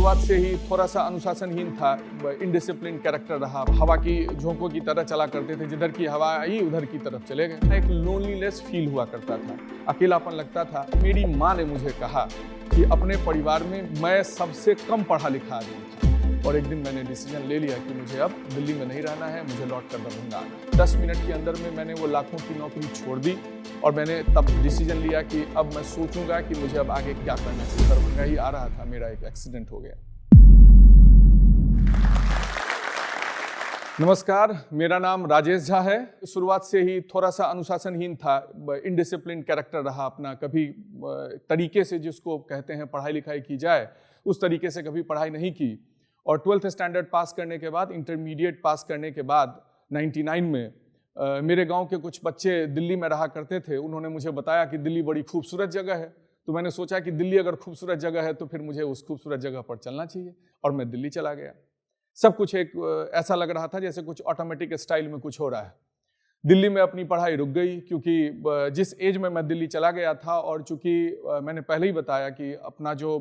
शुरुआत से ही थोड़ा सा अनुशासनहीन था, इनडिसिप्लिन कैरेक्टर रहा, हवा की झोंकों की तरह चला करते थे, जिधर की हवा आई उधर की तरफ चले गए। एक लोनलीनेस फील हुआ करता था, अकेलापन लगता था। मेरी माँ ने मुझे कहा कि अपने परिवार में मैं सबसे कम पढ़ा लिखा आदमी था और एक दिन मैंने डिसीजन ले लिया कि मुझे अब दिल्ली में नहीं रहना है, मुझे लौट कर दरभंगा आना है। 10 मिनट के अंदर में मैंने वो लाखों की नौकरी छोड़ दी और मैंने तब डिसीजन लिया कि अब मैं सोचूंगा कि मुझे अब आगे क्या करना चाहिए। दरभंगा ही आ रहा था, मेरा एक एक्सीडेंट हो गया। नमस्कार, मेरा नाम राजेश झा है। शुरुआत से ही थोड़ा सा अनुशासनहीन था, इनडिसिप्लिन कैरेक्टर रहा अपना। कभी तरीके से जिसको कहते हैं पढ़ाई लिखाई की जाए उस तरीके से कभी पढ़ाई नहीं की। और 12th स्टैंडर्ड पास करने के बाद, इंटरमीडिएट पास करने के बाद 99 में मेरे गांव के कुछ बच्चे दिल्ली में रहा करते थे। उन्होंने मुझे बताया कि दिल्ली बड़ी खूबसूरत जगह है। तो मैंने सोचा कि दिल्ली अगर खूबसूरत जगह है तो फिर मुझे उस खूबसूरत जगह पर चलना चाहिए और मैं दिल्ली चला गया। सब कुछ एक ऐसा लग रहा था जैसे कुछ ऑटोमेटिक स्टाइल में कुछ हो रहा है। दिल्ली में अपनी पढ़ाई रुक गई क्योंकि जिस एज में मैं दिल्ली चला गया था और चूंकि मैंने पहले ही बताया कि अपना जो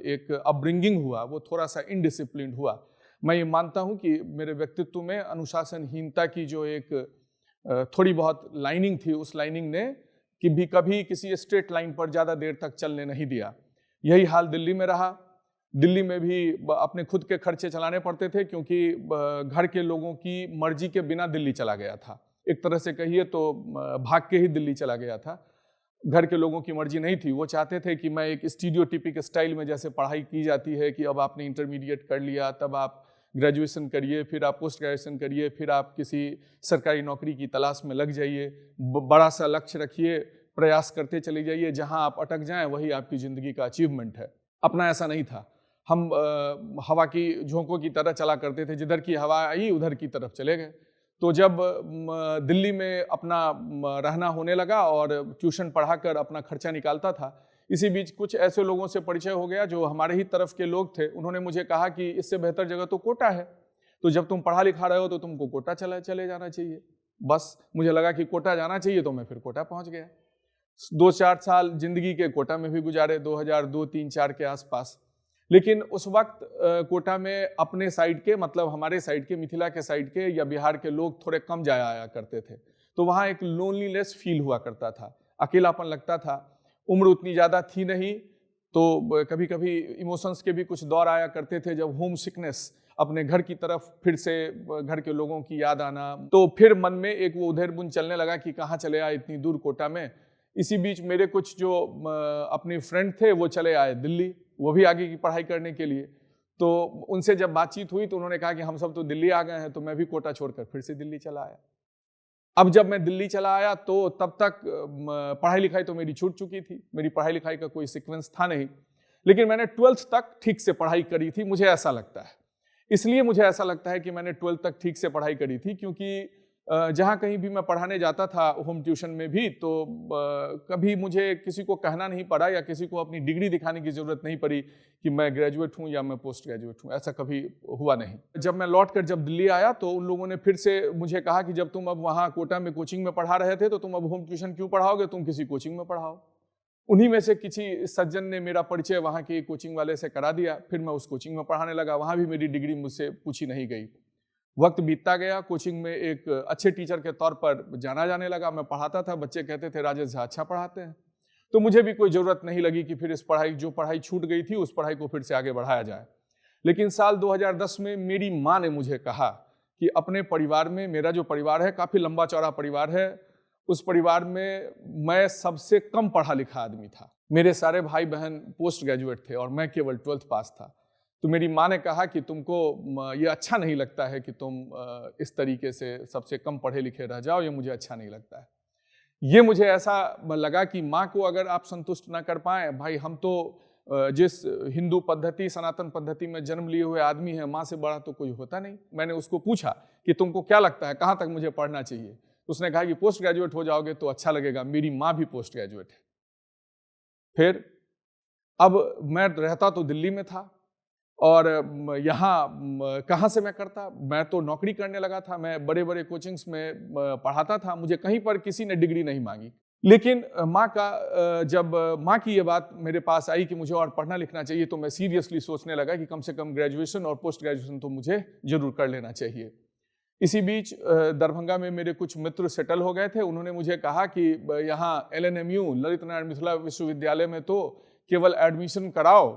एक अपब्रिंगिंग हुआ वो थोड़ा सा इनडिसिप्लिन्ड हुआ। मैं ये मानता हूँ कि मेरे व्यक्तित्व में अनुशासनहीनता की जो एक थोड़ी बहुत लाइनिंग थी, उस लाइनिंग ने कि भी कभी किसी स्ट्रेट लाइन पर ज़्यादा देर तक चलने नहीं दिया। यही हाल दिल्ली में रहा। दिल्ली में भी अपने खुद के खर्चे चलाने पड़ते थे क्योंकि घर के लोगों की मर्जी के बिना दिल्ली चला गया था। एक तरह से कहिए तो भाग के ही दिल्ली चला गया था। घर के लोगों की मर्जी नहीं थी। वो चाहते थे कि मैं एक स्टीरियोटिपिक स्टाइल में, जैसे पढ़ाई की जाती है कि अब आपने इंटरमीडिएट कर लिया तब आप ग्रेजुएशन करिए, फिर आप पोस्ट ग्रेजुएशन करिए, फिर आप किसी सरकारी नौकरी की तलाश में लग जाइए, बड़ा सा लक्ष्य रखिए, प्रयास करते चले जाइए, जहां आप अटक जाएं वही आपकी ज़िंदगी का अचीवमेंट है। अपना ऐसा नहीं था। हम हवा की झोंकों की तरह चला करते थे, जिधर की हवा आई उधर की तरफ चले गए। तो जब दिल्ली में अपना रहना होने लगा और ट्यूशन पढ़ाकर अपना खर्चा निकालता था, इसी बीच कुछ ऐसे लोगों से परिचय हो गया जो हमारे ही तरफ के लोग थे। उन्होंने मुझे कहा कि इससे बेहतर जगह तो कोटा है, तो जब तुम पढ़ा लिखा रहे हो तो तुमको कोटा चले जाना चाहिए। बस मुझे लगा कि कोटा जाना चाहिए, तो मैं फिर कोटा पहुंच गया। 2-4 साल जिंदगी के कोटा में भी गुजारे, 2002-3-4 के आसपास। लेकिन उस वक्त कोटा में अपने साइड के, मतलब हमारे साइड के, मिथिला के साइड के या बिहार के लोग थोड़े कम जाया आया करते थे। तो वहाँ एक लोनलीनेस फील हुआ करता था, अकेलापन लगता था। उम्र उतनी ज़्यादा थी नहीं, तो कभी कभी इमोशंस के भी कुछ दौर आया करते थे, जब होम सिकनेस, अपने घर की तरफ फिर से घर के लोगों की याद आना। तो फिर मन में एक वो उधेड़ बुन चलने लगा कि कहाँ चले आए इतनी दूर कोटा में। इसी बीच मेरे कुछ जो अपने फ्रेंड थे वो चले आए दिल्ली, वो भी आगे की पढ़ाई करने के लिए। तो उनसे जब बातचीत हुई तो उन्होंने कहा कि हम सब तो दिल्ली आ गए हैं, तो मैं भी कोटा छोड़कर फिर से दिल्ली चला आया। अब जब मैं दिल्ली चला आया तो तब तक पढ़ाई लिखाई तो मेरी छूट चुकी थी, मेरी पढ़ाई लिखाई का कोई सीक्वेंस था नहीं। लेकिन मैंने 12th तक ठीक से पढ़ाई करी थी, मुझे ऐसा लगता है। इसलिए मुझे ऐसा लगता है कि मैंने 12th तक ठीक से पढ़ाई करी थी क्योंकि जहाँ कहीं भी मैं पढ़ाने जाता था होम ट्यूशन में भी, तो कभी मुझे किसी को कहना नहीं पड़ा या किसी को अपनी डिग्री दिखाने की ज़रूरत नहीं पड़ी कि मैं ग्रेजुएट हूँ या मैं पोस्ट ग्रेजुएट हूँ। ऐसा कभी हुआ नहीं। जब मैं लौटकर जब दिल्ली आया तो उन लोगों ने फिर से मुझे कहा कि जब तुम अब वहाँ कोटा में कोचिंग में पढ़ा रहे थे तो तुम अब होम ट्यूशन क्यों पढ़ाओगे, तुम किसी कोचिंग में पढ़ाओ। उन्हीं में से किसी सज्जन ने मेरा परिचय वहाँ के कोचिंग वाले से करा दिया। फिर मैं उस कोचिंग में पढ़ाने लगा। वहाँ भी मेरी डिग्री मुझसे पूछी नहीं गई। वक्त बीतता गया, कोचिंग में एक अच्छे टीचर के तौर पर जाना जाने लगा। मैं पढ़ाता था, बच्चे कहते थे राजेश झा अच्छा पढ़ाते हैं। तो मुझे भी कोई ज़रूरत नहीं लगी कि फिर इस पढ़ाई, जो पढ़ाई छूट गई थी उस पढ़ाई को फिर से आगे बढ़ाया जाए। लेकिन साल 2010 में मेरी माँ ने मुझे कहा कि अपने परिवार में, मेरा जो परिवार है काफ़ी लंबा चौड़ा परिवार है, उस परिवार में मैं सबसे कम पढ़ा लिखा आदमी था। मेरे सारे भाई बहन पोस्ट ग्रेजुएट थे और मैं केवल 12th पास था। तो मेरी माँ ने कहा कि तुमको ये अच्छा नहीं लगता है कि तुम इस तरीके से सबसे कम पढ़े लिखे रह जाओ, ये मुझे अच्छा नहीं लगता है। ये मुझे ऐसा लगा कि माँ को अगर आप संतुष्ट ना कर पाए, भाई हम तो जिस हिंदू पद्धति, सनातन पद्धति में जन्म लिए हुए आदमी हैं, माँ से बड़ा तो कोई होता नहीं। मैंने उसको पूछा कि तुमको क्या लगता है, कहाँ तक मुझे पढ़ना चाहिए। उसने कहा कि पोस्ट ग्रेजुएट हो जाओगे तो अच्छा लगेगा। मेरी माँ भी पोस्ट ग्रेजुएट है। फिर अब मैं रहता तो दिल्ली में था और यहाँ कहाँ से मैं करता, मैं तो नौकरी करने लगा था। मैं बड़े बड़े कोचिंग्स में पढ़ाता था, मुझे कहीं पर किसी ने डिग्री नहीं मांगी। लेकिन जब माँ की ये बात मेरे पास आई कि मुझे और पढ़ना लिखना चाहिए, तो मैं सीरियसली सोचने लगा कि कम से कम ग्रेजुएशन और पोस्ट ग्रेजुएशन तो मुझे जरूर कर लेना चाहिए। इसी बीच दरभंगा में मेरे कुछ मित्र सेटल हो गए थे। उन्होंने मुझे कहा कि यहाँ LNMU ललित नारायण मिथिला विश्वविद्यालय में तो केवल एडमिशन कराओ,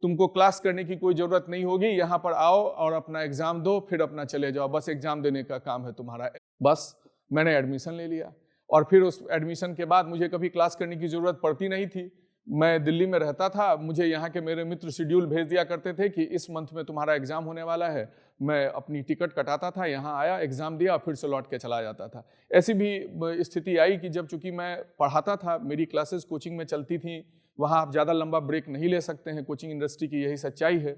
तुमको क्लास करने की कोई ज़रूरत नहीं होगी, यहाँ पर आओ और अपना एग्ज़ाम दो, फिर अपना चले जाओ, बस एग्ज़ाम देने का काम है तुम्हारा। बस मैंने एडमिशन ले लिया और फिर उस एडमिशन के बाद मुझे कभी क्लास करने की ज़रूरत पड़ती नहीं थी। मैं दिल्ली में रहता था, मुझे यहाँ के मेरे मित्र शेड्यूल भेज दिया करते थे कि इस मंथ में तुम्हारा एग्ज़ाम होने वाला है। मैं अपनी टिकट कटाता था, यहाँ आया, एग्ज़ाम दिया, फिर से लौट के चला जाता था। ऐसी भी स्थिति आई कि जब चूँकि मैं पढ़ाता था, मेरी क्लासेस कोचिंग में चलती थी, वहाँ आप ज़्यादा लंबा ब्रेक नहीं ले सकते हैं, कोचिंग इंडस्ट्री की यही सच्चाई है।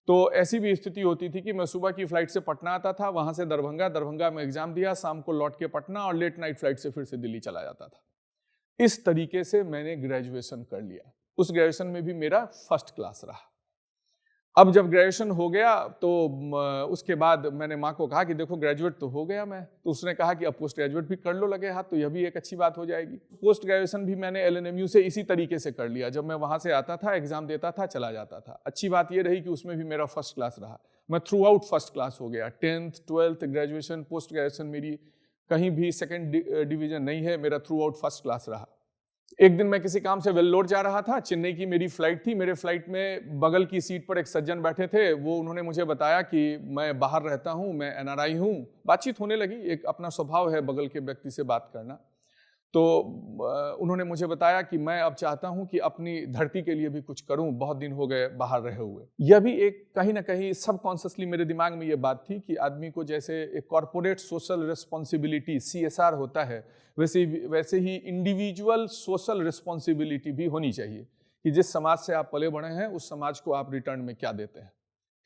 तो ऐसी भी स्थिति होती थी कि मैं सुबह की फ़्लाइट से पटना आता था, वहाँ से दरभंगा में एग्ज़ाम दिया, शाम को लौट के पटना और लेट नाइट फ्लाइट से फिर से दिल्ली चला जाता था। इस तरीके से मैंने ग्रेजुएशन कर लिया। उस ग्रेजुएशन में भी मेरा फर्स्ट क्लास रहा। अब जब ग्रेजुएशन हो गया तो उसके बाद मैंने माँ को कहा कि देखो ग्रेजुएट तो हो गया मैं, तो उसने कहा कि अब पोस्ट ग्रेजुएट भी कर लो लगे हाथ, तो यह भी एक अच्छी बात हो जाएगी। पोस्ट ग्रेजुएशन भी मैंने LNMU से इसी तरीके से कर लिया। जब मैं वहाँ से आता था, एग्जाम देता था, चला जाता था। अच्छी बात यह रही कि उसमें भी मेरा फर्स्ट क्लास रहा। मैं थ्रू आउट फर्स्ट क्लास हो गया। 10th 12th graduation post graduation मेरी कहीं भी सेकेंड डिवीजन नहीं है, मेरा थ्रू आउट फर्स्ट क्लास रहा। एक दिन मैं किसी काम से वेल्लोर जा रहा था, चेन्नई की मेरी फ्लाइट थी। मेरे फ्लाइट में बगल की सीट पर एक सज्जन बैठे थे। उन्होंने मुझे बताया कि मैं बाहर रहता हूँ, मैं NRI हूँ। बातचीत होने लगी, एक अपना स्वभाव है बगल के व्यक्ति से बात करना। तो उन्होंने मुझे बताया कि मैं अब चाहता हूँ कि अपनी धरती के लिए भी कुछ करूँ, बहुत दिन हो गए बाहर रहे हुए। यह भी एक कहीं ना कहीं सबकॉन्शियसली मेरे दिमाग में ये बात थी कि आदमी को जैसे एक कॉर्पोरेट सोशल रिस्पॉन्सिबिलिटी CSR होता है, वैसे ही इंडिविजुअल सोशल रिस्पॉन्सिबिलिटी भी होनी चाहिए कि जिस समाज से आप पले बढ़े हैं उस समाज को आप रिटर्न में क्या देते हैं।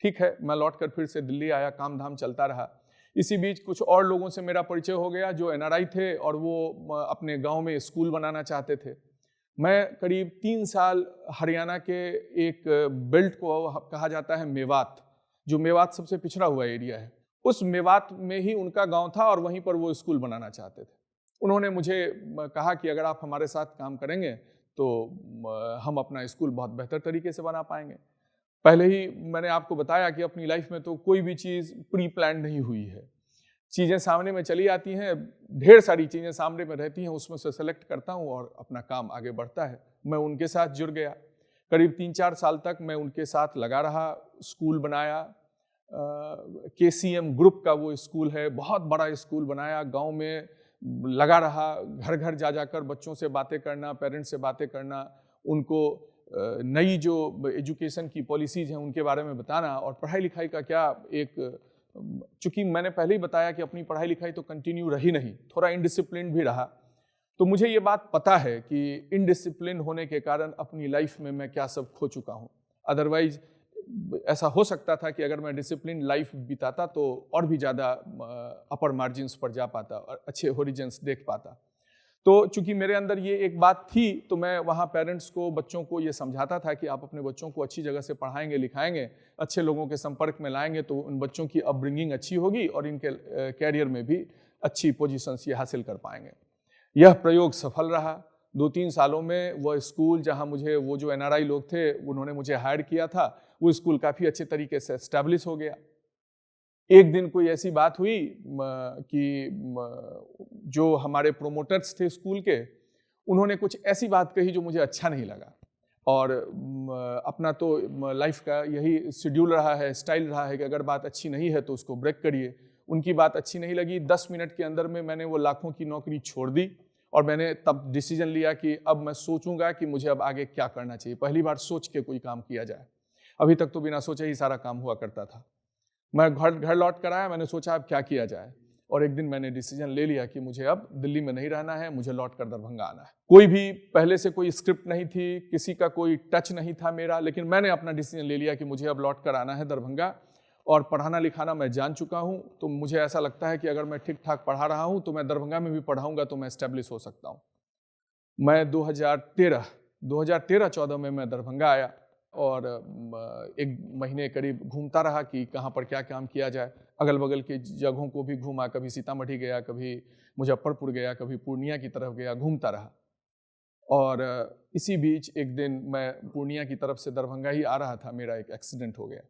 ठीक है, मैं लौट कर फिर से दिल्ली आया, काम धाम चलता रहा। इसी बीच कुछ और लोगों से मेरा परिचय हो गया जो NRI थे और वो अपने गांव में स्कूल बनाना चाहते थे। मैं करीब 3 साल हरियाणा के एक बेल्ट को कहा जाता है मेवात, जो मेवात सबसे पिछड़ा हुआ एरिया है, उस मेवात में ही उनका गांव था और वहीं पर वो स्कूल बनाना चाहते थे। उन्होंने मुझे कहा कि अगर आप हमारे साथ काम करेंगे तो हम अपना स्कूल बहुत बेहतर तरीके से बना पाएंगे। पहले ही मैंने आपको बताया कि अपनी लाइफ में तो कोई भी चीज़ प्री प्लान नहीं हुई है। चीज़ें सामने में चली आती हैं, ढेर सारी चीज़ें सामने में रहती हैं, उसमें से सेलेक्ट करता हूँ और अपना काम आगे बढ़ता है। मैं उनके साथ जुड़ गया। करीब 3-4 साल तक मैं उनके साथ लगा रहा, स्कूल बनाया। KCM ग्रुप का वो स्कूल है, बहुत बड़ा स्कूल बनाया, गाँव में लगा रहा, घर घर जा जाकर बच्चों से बातें करना, पेरेंट्स से बातें करना, उनको नई जो एजुकेशन की पॉलिसीज़ हैं उनके बारे में बताना। और पढ़ाई लिखाई का क्या, एक चूँकि मैंने पहले ही बताया कि अपनी पढ़ाई लिखाई तो कंटिन्यू रही नहीं, थोड़ा इनडिसिप्लिन भी रहा, तो मुझे ये बात पता है कि इनडिसिप्लिन होने के कारण अपनी लाइफ में मैं क्या सब खो चुका हूँ। अदरवाइज ऐसा हो सकता था कि अगर मैं डिसिप्लिन लाइफ बिताता तो और भी ज़्यादा अपर मार्जिन्स पर जा पाता और अच्छे होरिजेंस देख पाता। तो चूंकि मेरे अंदर ये एक बात थी, तो मैं वहाँ पेरेंट्स को, बच्चों को ये समझाता था कि आप अपने बच्चों को अच्छी जगह से पढ़ाएंगे, लिखाएंगे, अच्छे लोगों के संपर्क में लाएंगे तो उन बच्चों की अपब्रिंगिंग अच्छी होगी और इनके कैरियर में भी अच्छी पोजीशंस ये हासिल कर पाएंगे। यह प्रयोग सफल रहा। 2-3 सालों में वह स्कूल जहाँ मुझे, वो जो NRI लोग थे उन्होंने मुझे हायर किया था, वो स्कूल काफ़ी अच्छे तरीके से एस्टैब्लिश हो गया। एक दिन कोई ऐसी बात हुई कि जो हमारे प्रोमोटर्स थे स्कूल के, उन्होंने कुछ ऐसी बात कही जो मुझे अच्छा नहीं लगा। और अपना तो लाइफ का यही शेड्यूल रहा है, स्टाइल रहा है कि अगर बात अच्छी नहीं है तो उसको ब्रेक करिए। उनकी बात अच्छी नहीं लगी, 10 मिनट के अंदर में मैंने वो लाखों की नौकरी छोड़ दी और मैंने तब डिसीजन लिया कि अब मैं सोचूंगा कि मुझे अब आगे क्या करना चाहिए। पहली बार सोच के कोई काम किया जाए, अभी तक तो बिना सोचे ही सारा काम हुआ करता था। मैं घर लौट कर आया, मैंने सोचा अब क्या किया जाए, और एक दिन मैंने डिसीजन ले लिया कि मुझे अब दिल्ली में नहीं रहना है, मुझे लौट कर दरभंगा आना है। कोई भी पहले से कोई स्क्रिप्ट नहीं थी, किसी का कोई टच नहीं था मेरा, लेकिन मैंने अपना डिसीजन ले लिया कि मुझे अब लौट कर आना है दरभंगा। और पढ़ाना लिखाना मैं जान चुका हूँ, तो मुझे ऐसा लगता है कि अगर मैं ठीक ठाक पढ़ा रहा हूँ तो मैं दरभंगा में भी पढ़ाऊँगा तो मैं एस्टेब्लिश हो सकता हूँ। मैं 2013-14 में मैं दरभंगा आया और 1 महीने करीब घूमता रहा कि कहाँ पर क्या काम किया जाए। अगल बगल की जगहों को भी घूमा, कभी सीतामढ़ी गया, कभी मुजफ्फरपुर गया, कभी पूर्णिया की तरफ गया, घूमता रहा। और इसी बीच एक दिन मैं पूर्णिया की तरफ से दरभंगा ही आ रहा था, मेरा एक एक्सीडेंट हो गया।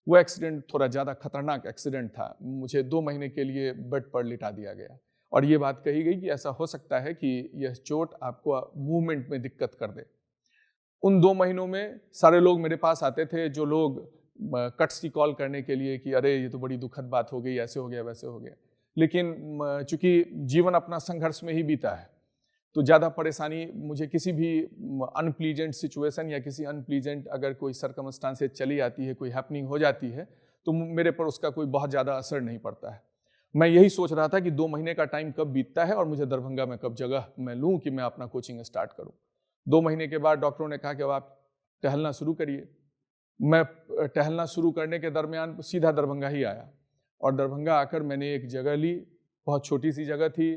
वो एक्सीडेंट थोड़ा ज़्यादा खतरनाक एक्सीडेंट था। मुझे 2 महीने के लिए बेड पर लिटा दिया गया और ये बात कही गई कि ऐसा हो सकता है कि यह चोट आपको मूवमेंट में दिक्कत कर दे। उन 2 महीनों में सारे लोग मेरे पास आते थे, जो लोग कट्स की कॉल करने के लिए कि अरे ये तो बड़ी दुखद बात हो गई, ऐसे हो गया वैसे हो गया। लेकिन चूंकि जीवन अपना संघर्ष में ही बीता है, तो ज़्यादा परेशानी मुझे किसी भी अनप्लीजेंट सिचुएशन या किसी अनप्लीजेंट अगर कोई सर्कमस्टांसेस चली आती है, कोई हैपनिंग हो जाती है, तो मेरे पर उसका कोई बहुत ज़्यादा असर नहीं पड़ता है। मैं यही सोच रहा था कि 2 महीने का टाइम कब बीतता है और मुझे दरभंगा में कब जगह मैं लूँ कि मैं अपना कोचिंग स्टार्ट करूँ। 2 महीने के बाद डॉक्टरों ने कहा कि अब आप टहलना शुरू करिए। मैं टहलना शुरू करने के दरमियान सीधा दरभंगा ही आया और दरभंगा आकर मैंने एक जगह ली। बहुत छोटी सी जगह थी,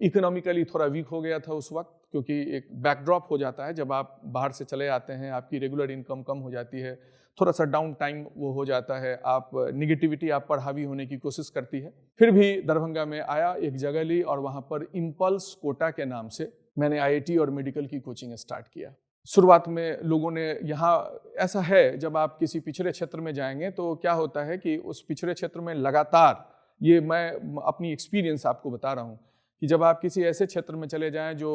इकोनॉमिकली थोड़ा वीक हो गया था उस वक्त, क्योंकि एक बैकड्रॉप हो जाता है जब आप बाहर से चले आते हैं, आपकी रेगुलर इनकम कम हो जाती है, थोड़ा सा डाउन टाइम वो हो जाता है, आप निगेटिविटी आप पर हावी होने की कोशिश करती है। फिर भी दरभंगा में आया, एक जगह ली और वहाँ पर इम्पल्स कोटा के नाम से मैंने IIT और मेडिकल की कोचिंग स्टार्ट किया। शुरुआत में लोगों ने यहाँ ऐसा है, जब आप किसी पिछड़े क्षेत्र में जाएंगे तो क्या होता है कि उस पिछड़े क्षेत्र में लगातार, ये मैं अपनी एक्सपीरियंस आपको बता रहा हूँ कि जब आप किसी ऐसे क्षेत्र में चले जाएं जो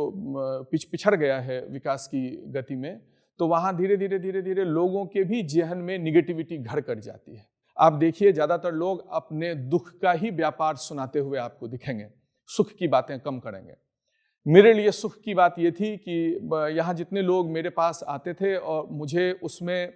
पिछड़ गया है विकास की गति में, तो वहाँ धीरे धीरे लोगों के भी जेहन में निगेटिविटी घर कर जाती है। आप देखिए, ज़्यादातर लोग अपने दुख का ही व्यापार सुनाते हुए आपको दिखेंगे, सुख की बातें कम करेंगे। मेरे लिए सुख की बात ये थी कि यहाँ जितने लोग मेरे पास आते थे और मुझे उसमें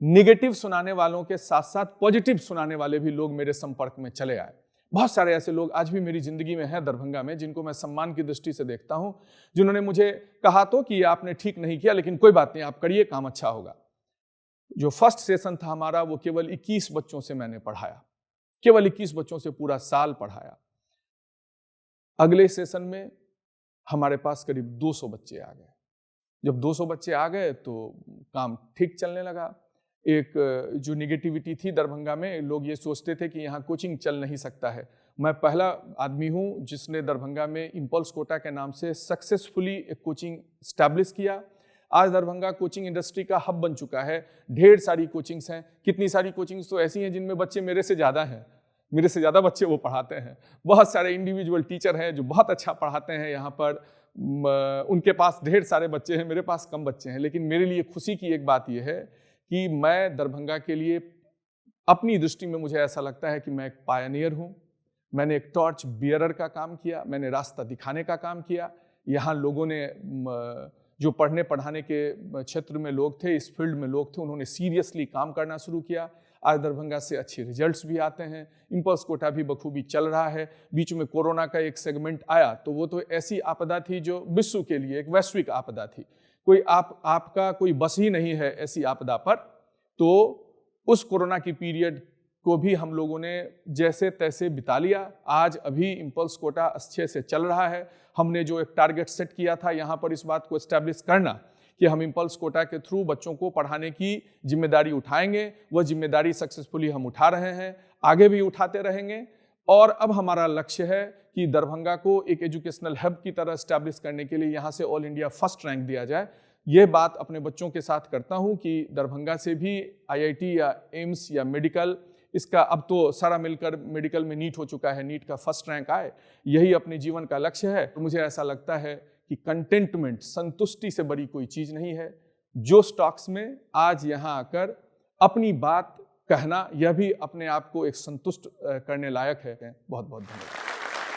निगेटिव सुनाने वालों के साथ साथ पॉजिटिव सुनाने वाले भी लोग मेरे संपर्क में चले आए। बहुत सारे ऐसे लोग आज भी मेरी जिंदगी में हैं दरभंगा में, जिनको मैं सम्मान की दृष्टि से देखता हूँ, जिन्होंने मुझे कहा तो कि आपने ठीक नहीं किया, लेकिन कोई बात नहीं, आप करिए, काम अच्छा होगा। जो फर्स्ट सेशन था हमारा, वो केवल 21 बच्चों से मैंने पढ़ाया, केवल 21 बच्चों से पूरा साल पढ़ाया। अगले सेशन में हमारे पास करीब 200 बच्चे आ गए। जब 200 बच्चे आ गए तो काम ठीक चलने लगा। एक जो निगेटिविटी थी दरभंगा में, लोग ये सोचते थे कि यहाँ कोचिंग चल नहीं सकता है। मैं पहला आदमी हूँ जिसने दरभंगा में इम्पल्स कोटा के नाम से सक्सेसफुली एक कोचिंग स्टैब्लिश किया। आज दरभंगा कोचिंग इंडस्ट्री का हब बन चुका है। ढेर सारी कोचिंग्स हैं, कितनी सारी कोचिंग्स तो ऐसी हैं जिनमें बच्चे मेरे से ज़्यादा हैं, मेरे से ज़्यादा बच्चे वो पढ़ाते हैं। बहुत सारे इंडिविजुअल टीचर हैं जो बहुत अच्छा पढ़ाते हैं यहाँ पर, उनके पास ढेर सारे बच्चे हैं, मेरे पास कम बच्चे हैं। लेकिन मेरे लिए खुशी की एक बात यह है कि मैं दरभंगा के लिए, अपनी दृष्टि में मुझे ऐसा लगता है कि मैं एक पायनियर हूँ। मैंने एक टॉर्च बियरर का काम किया, मैंने रास्ता दिखाने का काम किया। यहाँ लोगों ने, जो पढ़ने पढ़ाने के क्षेत्र में लोग थे, इस फील्ड में लोग थे, उन्होंने सीरियसली काम करना शुरू किया। आज दरभंगा से अच्छे रिजल्ट्स भी आते हैं, इम्पल्स कोटा भी बखूबी चल रहा है। बीच में कोरोना का एक सेगमेंट आया, तो वो तो ऐसी आपदा थी जो विश्व के लिए एक वैश्विक आपदा थी। कोई आपका कोई बस ही नहीं है ऐसी आपदा पर। तो उस कोरोना की पीरियड को भी हम लोगों ने जैसे तैसे बिता लिया। आज अभी इम्पल्स कोटा अच्छे से चल रहा है। हमने जो एक टारगेट सेट किया था यहाँ पर इस बात को एस्टैब्लिश करना कि हम इम्पल्स कोटा के थ्रू बच्चों को पढ़ाने की जिम्मेदारी उठाएंगे, वह जिम्मेदारी सक्सेसफुली हम उठा रहे हैं, आगे भी उठाते रहेंगे। और अब हमारा लक्ष्य है कि दरभंगा को एक एजुकेशनल हब की तरह एस्टैब्लिश करने के लिए यहाँ से ऑल इंडिया फर्स्ट रैंक दिया जाए। ये बात अपने बच्चों के साथ करता हूँ कि दरभंगा से भी IIT या एम्स या मेडिकल, इसका अब तो सारा मिलकर मेडिकल में नीट हो चुका है, नीट का फर्स्ट रैंक आए, यही अपने जीवन का लक्ष्य है। तो मुझे ऐसा लगता है कि कंटेंटमेंट, संतुष्टि से बड़ी कोई चीज़ नहीं है। जो स्टॉक्स में आज यहाँ आकर अपनी बात कहना, यह भी अपने आप को एक संतुष्ट करने लायक है। बहुत बहुत धन्यवाद।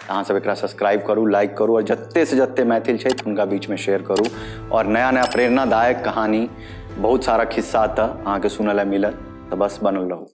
अहाँ सब एकरा सब्सक्राइब करू, लाइक करू और जत्ते से जत्ते मैथिल छै उनका बीच में शेयर करू। और नया नया प्रेरणादायक कहानी, बहुत सारा खिस्सा अहाँ के सुनल मिलत, तो बस बनल रहू।